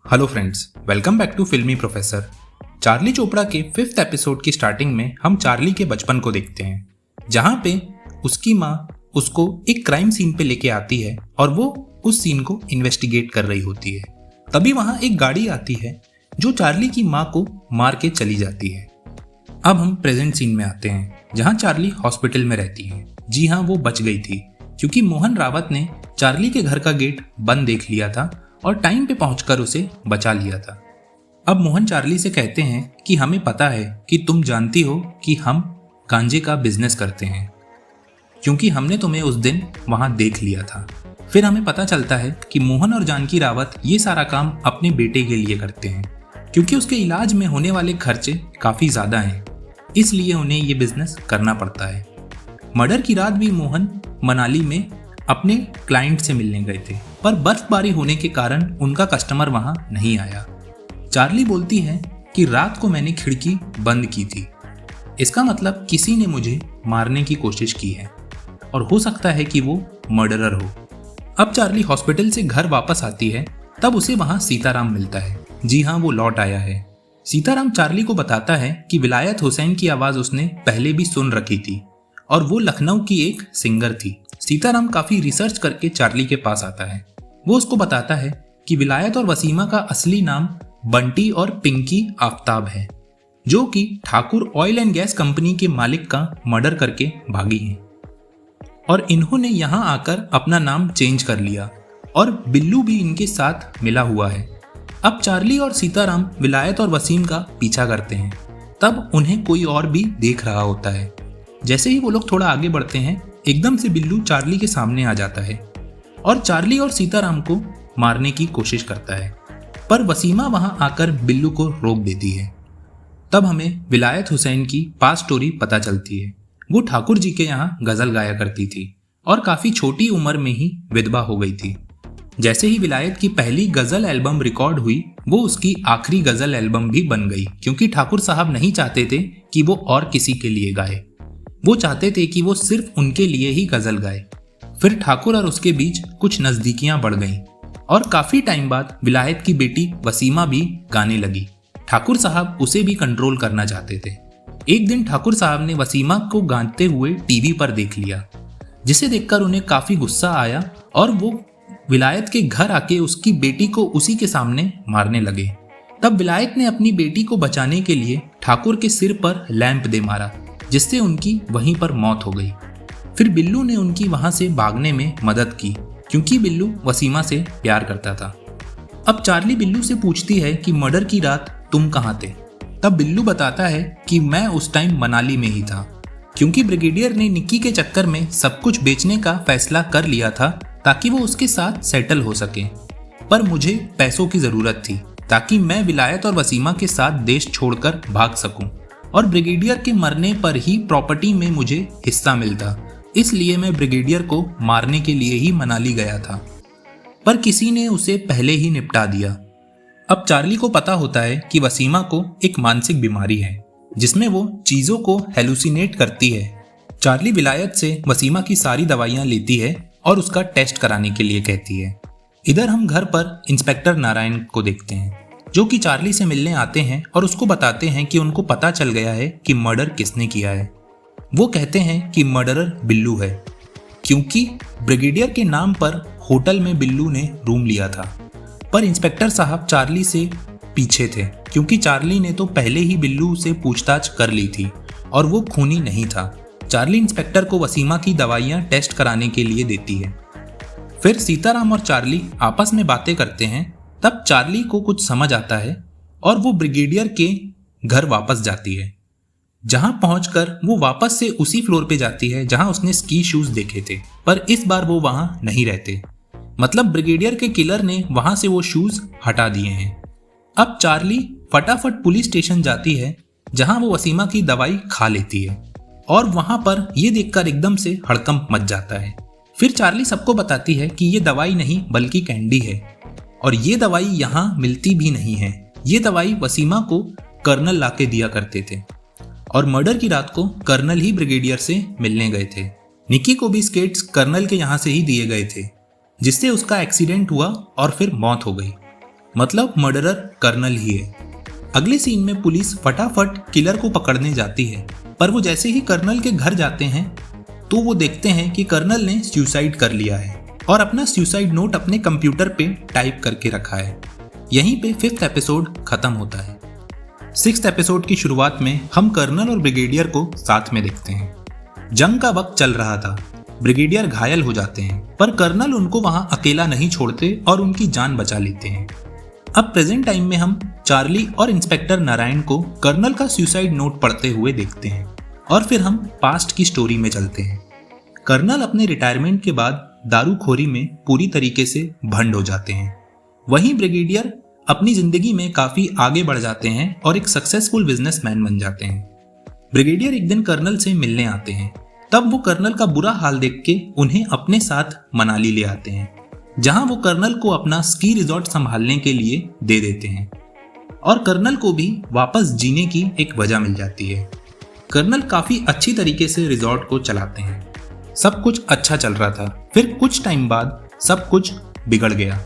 Hello friends, welcome back to filmy professor. Charlie Chopra के 5th episode की starting में हम चार्ली के बचपन को देखते हैं, जहां पे उसकी माँ उसको एक क्राइम सीन पे लेके आती है और वो उस सीन को इन्वेस्टिगेट कर रही होती है। तभी वहां एक गाड़ी आती है जो चार्ली की माँ को मार के चली जाती है। अब हम प्रेजेंट सीन में आते हैं, जहां चार्ली हॉस्पिटल में रहती है। जी हाँ, वो बच गई थी क्योंकि मोहन रावत ने चार्ली के घर का गेट बंद देख लिया था और टाइम पे पहुंचकर उसे बचा लिया था। अब मोहन चार्ली से कहते हैं कि हमें पता है कि तुम जानती हो कि हम गांजे का बिजनेस करते हैं, क्योंकि हमने तुम्हें उस दिन वहां देख लिया था। फिर हमें पता चलता है कि मोहन और जानकी रावत ये सारा काम अपने बेटे के लिए करते हैं, क्योंकि उसके इलाज में होने वाले खर्चे काफ़ी ज़्यादा हैं, इसलिए उन्हें ये बिजनेस करना पड़ता है। मर्डर की रात भी मोहन मनाली में अपने क्लाइंट से मिलने गए थे, पर बर्फबारी होने के कारण उनका कस्टमर वहां नहीं आया। चार्ली बोलती है कि रात को मैंने खिड़की बंद की थी, इसका मतलब किसी ने मुझे मारने की कोशिश की है और हो सकता है कि वो मर्डरर हो। अब चार्ली हॉस्पिटल से घर वापस आती है, तब उसे वहां सीताराम मिलता है। जी हाँ, वो लौट आया है। सीताराम चार्ली को बताता है कि विलायत हुसैन की आवाज़ उसने पहले भी सुन रखी थी और वो लखनऊ की एक सिंगर थी। सीताराम काफी रिसर्च करके चार्ली के पास आता है। वो उसको बताता है कि विलायत और वसीमा का असली नाम बंटी और पिंकी आफ्ताब है, जो कि Thakur oil and gas company के मालिक का मर्डर करके भागी हैं और इन्होंने यहां आकर अपना नाम चेंज कर लिया और बिल्लू भी इनके साथ मिला हुआ है। अब चार्ली और सीताराम विलायत और वसीम का पीछा करते हैं, तब उन्हें कोई और भी देख रहा होता है। जैसे ही वो लोग थोड़ा आगे बढ़ते हैं, एकदम से बिल्लू चार्ली के सामने आ जाता है और चार्ली और सीताराम को मारने की कोशिश करता है, पर वसीमा वहां आकर बिल्लू को रोक देती है। तब हमें विलायत हुसैन की पास्ट स्टोरी पता चलती है। वो ठाकुर जी के यहाँ गजल गाया करती थी और काफी छोटी उम्र में ही विधवा हो गई थी। जैसे ही विलायत की पहली गजल एल्बम रिकॉर्ड हुई, वो उसकी आखिरी गजल एल्बम भी बन गई, क्योंकि ठाकुर साहब नहीं चाहते थे कि वो और किसी के लिए गाए। वो चाहते थे कि वो सिर्फ उनके लिए ही गजल गाए। फिर ठाकुर और उसके बीच कुछ नजदीकियां बढ़ गईं और काफी टाइम बाद विलायत की बेटी वसीमा भी गाने लगी। ठाकुर साहब उसे भी कंट्रोल करना चाहते थे। एक दिन ठाकुर साहब ने वसीमा को गाते हुए टीवी पर देख लिया, जिसे देखकर उन्हें काफी गुस्सा आया और वो विलायत के घर आके उसकी बेटी को उसी के सामने मारने लगे। तब विलायत ने अपनी बेटी को बचाने के लिए ठाकुर के सिर पर लैंप दे मारा, जिससे उनकी वहीं पर मौत हो गई। फिर बिल्लू ने उनकी वहां से भागने में मदद की, क्योंकि बिल्लू वसीमा से प्यार करता था। अब चार्ली बिल्लू से पूछती है कि मर्डर की रात तुम कहाँ थे? तब बिल्लू बताता है कि मैं उस टाइम मनाली में ही था, क्योंकि ब्रिगेडियर ने निक्की के चक्कर में सब कुछ बेचने का फैसला कर लिया था ताकि वो उसके साथ सेटल हो सके। पर मुझे पैसों की जरूरत थी ताकि मैं विलायत और वसीमा के साथ देश छोड़कर भाग सकूं, और ब्रिगेडियर के मरने पर ही प्रॉपर्टी में मुझे हिस्सा मिलता, इसलिए मैं ब्रिगेडियर को मारने के लिए ही मनाली गया था, पर किसी ने उसे पहले ही निपटा दिया। अब चार्ली को पता होता है कि वसीमा को एक मानसिक बीमारी है, जिसमें वो चीज़ों को हेलुसिनेट करती है। चार्ली विलायत से वसीमा की सारी दवाइयाँ लेती है और उसका टेस्ट कराने के लिए कहती है। इधर हम घर पर इंस्पेक्टर नारायण को देखते हैं, जो कि चार्ली से मिलने आते हैं और उसको बताते हैं कि उनको पता चल गया है कि मर्डर किसने किया है। वो कहते हैं कि मर्डरर बिल्लू है, क्योंकि ब्रिगेडियर के नाम पर होटल में बिल्लू ने रूम लिया था। पर इंस्पेक्टर साहब चार्ली से पीछे थे, क्योंकि चार्ली ने तो पहले ही बिल्लू से पूछताछ कर ली थी और वो खूनी नहीं था। चार्ली इंस्पेक्टर को वसीमा की दवाइयाँ टेस्ट कराने के लिए देती है। फिर सीताराम और चार्ली आपस में बातें करते हैं। तब चार्ली को कुछ समझ आता है और वो ब्रिगेडियर के घर वापस जाती है, जहां पहुंचकर वो वापस से उसी फ्लोर पे जाती है जहां उसने स्की शूज देखे थे, पर इस बार वो वहां नहीं रहते। मतलब ब्रिगेडियर के किलर ने वहां से वो शूज हटा दिए हैं। अब चार्ली फटाफट पुलिस स्टेशन जाती है, जहां वो वसीमा की दवाई खा लेती है और वहां पर ये देखकर एकदम से हड़कंप मच जाता है। फिर चार्ली सबको बताती है कि ये दवाई नहीं बल्कि कैंडी है और ये दवाई यहाँ मिलती भी नहीं है। ये दवाई वसीमा को कर्नल लाके दिया करते थे और मर्डर की रात को कर्नल ही ब्रिगेडियर से मिलने गए थे। निक्की को भी स्केट्स कर्नल के यहाँ से ही दिए गए थे, जिससे उसका एक्सीडेंट हुआ और फिर मौत हो गई। मतलब मर्डरर कर्नल ही है। अगले सीन में पुलिस फटाफट किलर को पकड़ने जाती है, पर वो जैसे ही कर्नल के घर जाते हैं तो वो देखते हैं कि कर्नल ने सुसाइड कर लिया है और अपना सुसाइड नोट अपने कंप्यूटर पे टाइप करके रखा है। यहीं पे 5th एपिसोड खत्म होता है। 6th एपिसोड की शुरुआत में हम कर्नल और ब्रिगेडियर को साथ में देखते हैं। जंग का वक्त चल रहा था, ब्रिगेडियर घायल हो जाते हैं, पर कर्नल उनको वहां अकेला नहीं छोड़ते और उनकी जान बचा लेते हैं। अब प्रेजेंट टाइम में हम चार्ली और इंस्पेक्टर नारायण को कर्नल का सुसाइड नोट पढ़ते हुए देखते हैं और फिर हम पास्ट की स्टोरी में चलते हैं। कर्नल अपने रिटायरमेंट के बाद दारूखोरी में पूरी तरीके से भंड हो जाते हैं। वहीं ब्रिगेडियर अपनी जिंदगी में काफी आगे बढ़ जाते हैं और एक सक्सेसफुल बिजनेसमैन बन जाते हैं। ब्रिगेडियर एक दिन कर्नल से मिलने आते हैं, तब वो कर्नल का बुरा हाल देख के उन्हें अपने साथ मनाली ले आते हैं, जहां वो कर्नल को अपना स्की रिजॉर्ट संभालने के लिए दे देते हैं और कर्नल को भी वापस जीने की एक वजह मिल जाती है। कर्नल काफी अच्छी तरीके से रिजॉर्ट को चलाते हैं। सब कुछ अच्छा चल रहा था, फिर कुछ टाइम बाद सब कुछ बिगड़ गया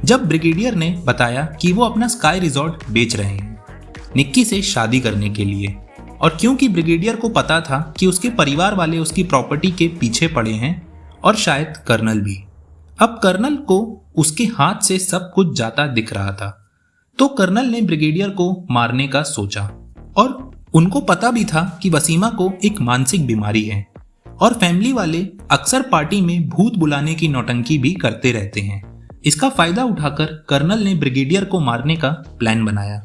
जब ब्रिगेडियर ने बताया कि वो अपना स्काई रिजॉर्ट बेच रहे हैं निक्की से शादी करने के लिए, और क्योंकि ब्रिगेडियर को पता था कि उसके परिवार वाले उसकी प्रॉपर्टी के पीछे पड़े हैं और शायद कर्नल भी। अब कर्नल को उसके हाथ से सब कुछ जाता दिख रहा था, तो कर्नल ने ब्रिगेडियर को मारने का सोचा और उनको पता भी था कि वसीमा को एक मानसिक बीमारी है और फैमिली वाले अक्सर पार्टी में भूत बुलाने की नौटंकी भी करते रहते हैं। इसका फायदा उठाकर कर्नल ने ब्रिगेडियर को मारने का प्लान बनाया।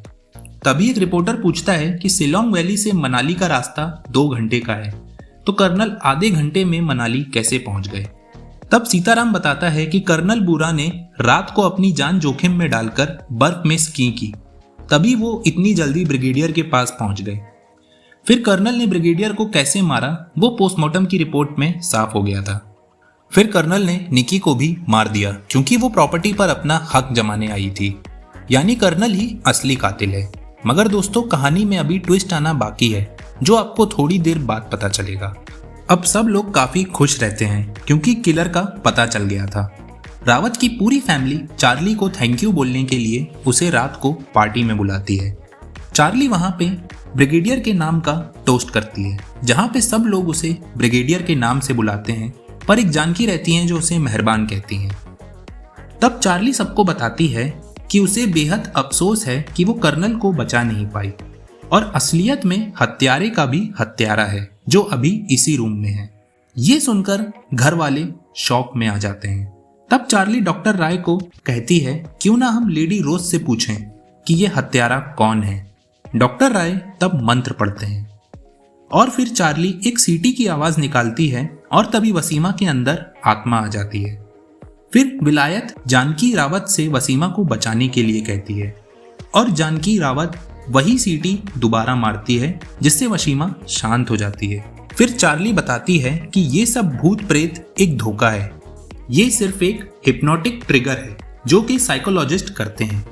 तभी एक रिपोर्टर पूछता है कि शिलोंग वैली से मनाली का रास्ता 2 घंटे का है, तो कर्नल आधे घंटे में मनाली कैसे पहुंच गए। तब सीताराम बताता है कि कर्नल बूरा ने रात को अपनी जान जोखिम में डालकर बर्फ में स्की की, तभी वो इतनी जल्दी ब्रिगेडियर के पास पहुंच गए। फिर कर्नल ने ब्रिगेडियर को कैसे मारा वो पोस्टमार्टम की रिपोर्ट में साफ हो गया था। फिर कर्नल ने निकी को भी मार दिया क्योंकि वो प्रॉपर्टी पर अपना हक जमाने आई थी, यानी कर्नल ही असली कातिल है। मगर दोस्तों, कहानी में अभी ट्विस्ट आना बाकी है जो आपको थोड़ी देर बाद पता चलेगा। अब सब लोग काफी खुश रहते हैं क्योंकि किलर का पता चल गया था। रावत की पूरी फैमिली चार्ली को थैंक यू बोलने के लिए उसे रात को पार्टी में बुलाती है। चार्ली वहां पे ब्रिगेडियर के नाम का टोस्ट करती है, जहां पे सब लोग उसे ब्रिगेडियर के नाम से बुलाते हैं, पर एक जानकी रहती हैं जो उसे मेहरबान कहती हैं। तब चार्ली सबको बताती है कि उसे बेहद अफसोस है कि वो कर्नल को बचा नहीं पाई और असलियत में हत्यारे का भी हत्यारा है जो अभी इसी रूम में है। ये सुनकर घर वाले शॉक में आ जाते हैं। तब चार्ली डॉक्टर राय को कहती है क्यों ना हम लेडी रोज से पूछें कि ये हत्यारा कौन है। डॉक्टर राय तब मंत्र पढ़ते हैं और फिर चार्ली एक सीटी की आवाज निकालती है और तभी वसीमा के अंदर आत्मा आ जाती है। फिर विलायत जानकी रावत से वसीमा को बचाने के लिए कहती है और जानकी रावत वही सीटी दोबारा मारती है जिससे वसीमा शांत हो जाती है। फिर चार्ली बताती है कि ये सब भूत प्रेत एक धोखा है, ये सिर्फ एक हिप्नोटिक ट्रिगर है जो कि साइकोलॉजिस्ट करते हैं,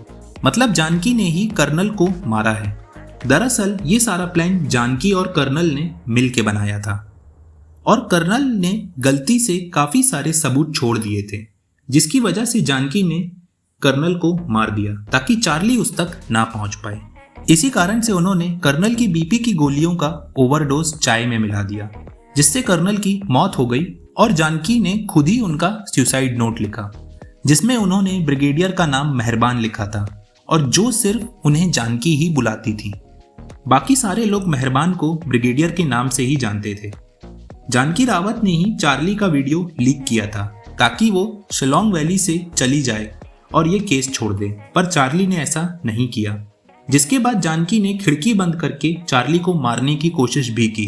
मतलब जानकी ने ही कर्नल को मारा है। दरअसल ये सारा प्लान जानकी और कर्नल ने मिल के बनाया था और कर्नल ने गलती से काफी सारे सबूत छोड़ दिए थे, जिसकी वजह से जानकी ने कर्नल को मार दिया ताकि चार्ली उस तक ना पहुंच पाए। इसी कारण से उन्होंने कर्नल की बीपी की गोलियों का ओवरडोज चाय में मिला दिया, जिससे कर्नल की मौत हो गई और जानकी ने खुद ही उनका सुसाइड नोट लिखा जिसमें उन्होंने ब्रिगेडियर का नाम मेहरबान लिखा था और जो सिर्फ उन्हें जानकी ही बुलाती थी। बाकी सारे लोग मेहरबान को ब्रिगेडियर के नाम से ही जानते थे। जानकी रावत ने ही चार्ली का वीडियो लीक किया था ताकि वो शिलोंग वैली से चली जाए और ये केस छोड़ दे, पर चार्ली ने ऐसा नहीं किया, जिसके बाद जानकी ने खिड़की बंद करके चार्ली को मारने की कोशिश भी की,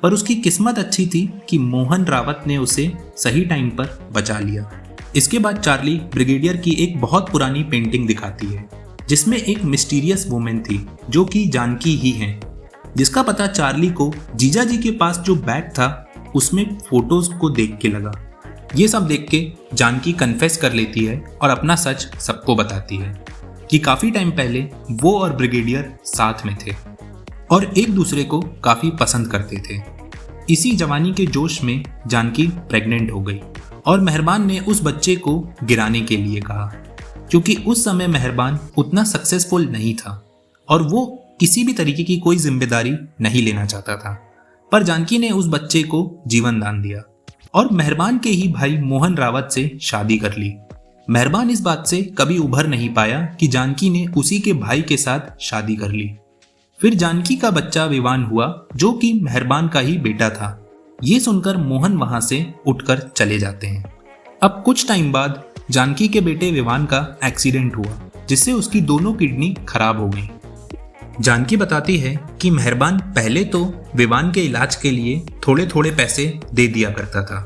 पर उसकी किस्मत अच्छी थी कि मोहन रावत ने उसे सही टाइम पर बचा लिया। इसके बाद चार्ली ब्रिगेडियर की एक बहुत पुरानी पेंटिंग दिखाती है जिसमें एक मिस्टीरियस वुमेन थी जो कि जानकी ही है, जिसका पता चार्ली को जीजा जी के पास जो बैग था उसमें फोटोज को देख के लगा। ये सब देख के जानकी कन्फेस कर लेती है और अपना सच सबको बताती है कि काफी टाइम पहले वो और ब्रिगेडियर साथ में थे और एक दूसरे को काफी पसंद करते थे। इसी जवानी के जोश में जानकी प्रेग्नेंट हो गई और मेहरबान ने उस बच्चे को गिराने के लिए कहा क्योंकि उस समय मेहरबान उतना सक्सेसफुल नहीं था और वो किसी भी तरीके की कोई जिम्मेदारी नहीं लेना चाहता था। पर जानकी ने उस बच्चे को जीवन दान दिया और मेहरबान के ही भाई मोहन रावत से शादी कर ली। मेहरबान इस बात से कभी उभर नहीं पाया कि जानकी ने उसी के भाई के साथ शादी कर ली। फिर जानकी का बच्चा विवान हुआ जो कि मेहरबान का ही बेटा था। ये सुनकर मोहन वहां से उठकर चले जाते हैं। अब कुछ टाइम बाद जानकी के बेटे विवान का एक्सीडेंट हुआ जिससे उसकी दोनों किडनी खराब हो गई। जानकी बताती है कि मेहरबान पहले तो विवान के इलाज के लिए थोड़े थोड़े पैसे दे दिया करता था,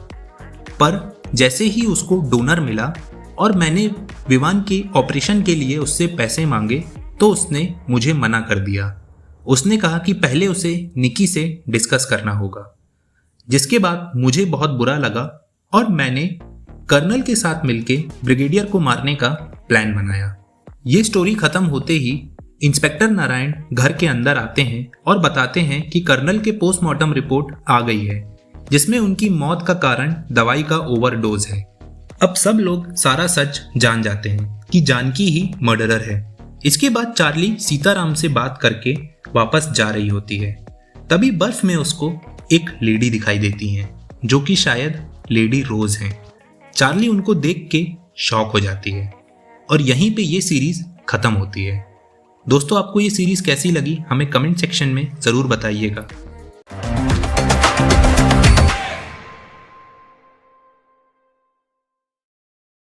पर जैसे ही उसको डोनर मिला और मैंने विवान के ऑपरेशन के लिए उससे पैसे मांगे तो उसने मुझे मना कर दिया। उसने कहा कि पहले उसे निकी से डिस्कस करना होगा, जिसके बाद मुझे बहुत बुरा लगा और मैंने कर्नल के साथ मिलके ब्रिगेडियर को मारने का प्लान बनाया। ये स्टोरी खत्म होते ही इंस्पेक्टर नारायण घर के अंदर आते हैं और बताते हैं कि कर्नल के पोस्टमार्टम रिपोर्ट आ गई है जिसमें उनकी मौत का कारण दवाई का ओवरडोज है। अब सब लोग सारा सच जान जाते हैं कि जानकी ही मर्डरर है। इसके बाद चार्ली सीताराम से बात करके वापस जा रही होती है। तभी बर्फ में उसको एक लेडी दिखाई देती है जो कि शायद लेडी रोज है। चार्ली उनको देख के शॉक हो जाती है और यहीं पे ये सीरीज खत्म होती है। दोस्तों, आपको ये सीरीज कैसी लगी हमें कमेंट सेक्शन में ज़रूर बताइएगा।